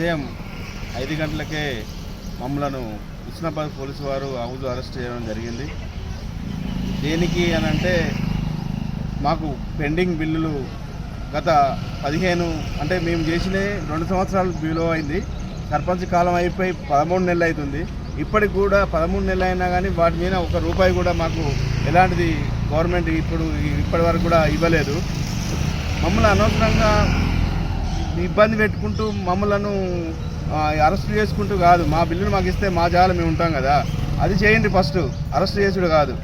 ఉదయం 5 గంటలకే మమ్మలను హుస్నాబాద్ పోలీసు వారు హౌస్ అరెస్ట్ చేయడం జరిగింది. దేనికి అని అంటే మాకు పెండింగ్ బిల్లులు గత 15 అంటే మేము చేసిన 2 సంవత్సరాలు బిలో అయింది. సర్పంచ్ కాలం అయిపోయి 13 నెలలు అవుతుంది. ఇప్పటికి కూడా 13 నెలలు అయినా కానీ వాటి మీద ₹1 కూడా మాకు ఎలాంటిది గవర్నమెంట్ ఇప్పటి వరకు కూడా ఇవ్వలేదు. మమ్మల్ని అనవసరంగా ఇబ్బంది పెట్టుకుంటూ మమ్మలను అరెస్ట్ చేసుకుంటూ కాదు, మా బిల్లులు మాకు ఇస్తే మా జాల మేము ఉంటాం కదా, అది చేయండి. ఫస్ట్ అరెస్ట్ చేసుడు కాదు.